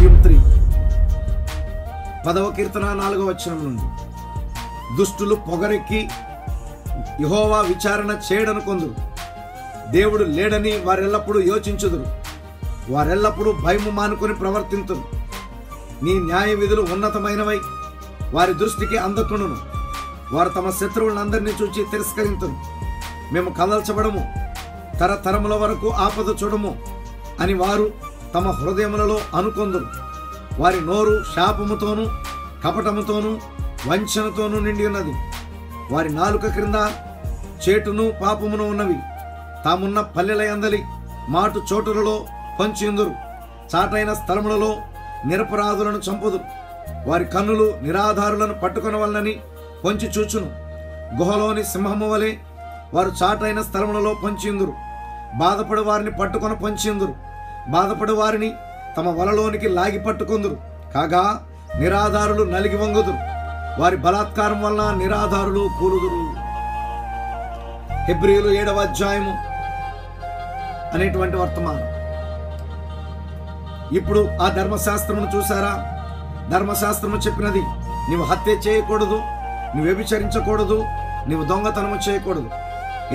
Volume 3 10వ కీర్తన 4వ వచనం నుండి. దుష్టులు పొగరెక్కి యెహోవా విచారణ చేయడనుకొందురు. దేవుడు లేడని వారెల్లప్పుడూ యోచించుదురు. వారెల్లప్పుడూ భయము మానుకొని ప్రవర్తింతురు. నీ న్యాయ విధులు ఉన్నతమైనవై వారి దృష్టికి అందకుండును. వారు తమ శత్రువులందరినీ చూచి తిరస్కరింతురు. మేము కదల్చబడము, తరతరముల వరకు ఆపద చూడము అని వారు తమ హృదయములలో అనుకొందురు. వారి నోరు శాపముతోనూ కపటముతోనూ వంచనతోనూ నిండి ఉన్నది. వారి నాలుక క్రింద చేటును పాపమును ఉన్నవి. తామున్న పల్లెల యందలి మాటు చోటులలో పంచియుందురు. చాటైన స్థలములలో నిరపరాధులను చంపుదురు. వారి కన్నులు నిరాధారులను పట్టుకొనవలనని పొంచి చూచును. గుహలోని సింహము వలె వారు చాటైన స్థలములలో పంచియుందురు. బాధపడు వారిని పట్టుకొని పంచియుందురు. బాధపడు వారిని తమ వలలోనికి లాగి పట్టుకొందురు. కాగా నిరాధారులు నలిగి వంగుదురు. వారి బలాత్కారం వలన నిరాధారులు కూలుదురు. హెబ్రీయులు 7వ అధ్యాయము అనేటువంటి వర్తమానం. ఇప్పుడు ఆ ధర్మశాస్త్రమును చూసారా? ధర్మశాస్త్రము చెప్పినది నీవు హత్య చేయకూడదు, నువ్వు వ్యభిచరించకూడదు, నీవు దొంగతనము చేయకూడదు.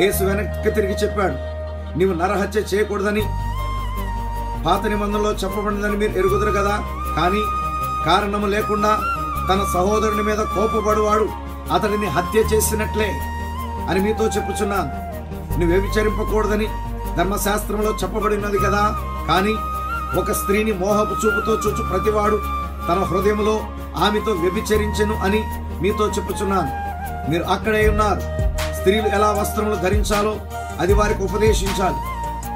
యేసు వెనక్కి తిరిగి చెప్పాడు, నీవు నరహత్య చేయకూడదని పాత నిబంధనలో చెప్పబడిందని మీరు ఎరుగుదురు కదా. కానీ కారణము లేకుండా తన సహోదరుని మీద కోపపడువాడు అతడిని హత్య చేసినట్లే అని మీతో చెప్పుచున్నాను. నువ్వు వ్యభిచరింపకూడదని ధర్మశాస్త్రంలో చెప్పబడినది కదా. కానీ ఒక స్త్రీని మోహపు చూపుతో చూచు ప్రతివాడు తన హృదయంలో ఆమెతో వ్యభిచరించెను అని మీతో చెప్పుచున్నాను. మీరు అక్కడే ఉన్నారు. స్త్రీలు ఎలా వస్త్రములు ధరించాలో అది వారికి ఉపదేశించాలి.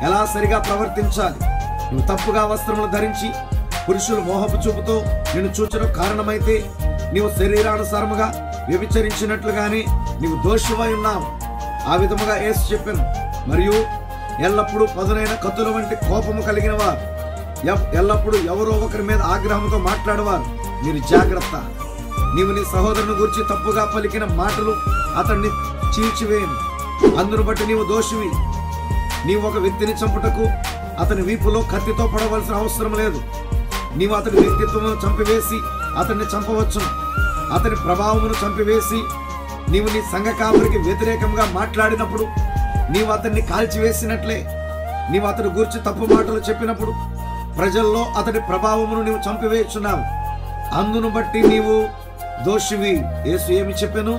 ఎలా సరిగా ప్రవర్తించాలి. నువ్వు తప్పుగా వస్త్రములు ధరించి పురుషులు మోహపు చూపుతో నిన్ను చూచడం కారణమైతే నీవు శరీరానుసారముగా వ్యభిచరించినట్లుగానే నీవు దోషివై ఉన్నావు. ఆ విధముగా యేసు చెప్పాను. మరియు ఎల్లప్పుడూ పదునైన కత్తుల వంటి కోపము కలిగిన వారు, ఎల్లప్పుడూ ఎవరో ఒకరి మీద ఆగ్రహంతో మాట్లాడేవారు, మీరు జాగ్రత్త. నీవు నీ సహోదరుని గురించి తప్పుగా పలికిన మాటలు అతన్ని చీల్చివేయను. అందును బట్టి నీవు దోషివి. నీవు ఒక వ్యక్తిని చంపుటకు అతని వీపులో కత్తితో పడవలసిన అవసరం లేదు. నీవు అతని వ్యక్తిత్వమును చంపివేసి అతన్ని చంపవచ్చును. అతని ప్రభావమును చంపివేసి నీవు నీ సంఘ కాపరికి వ్యతిరేకంగా మాట్లాడినప్పుడు నీవు అతన్ని కాల్చివేసినట్లే. నీవు అతని గురించి తప్పు మాటలు చెప్పినప్పుడు ప్రజల్లో అతడి ప్రభావమును నీవు చంపివేయుచున్నావు. అందును బట్టి నీవు దోషివి. యేసు ఏమి చెప్పెను?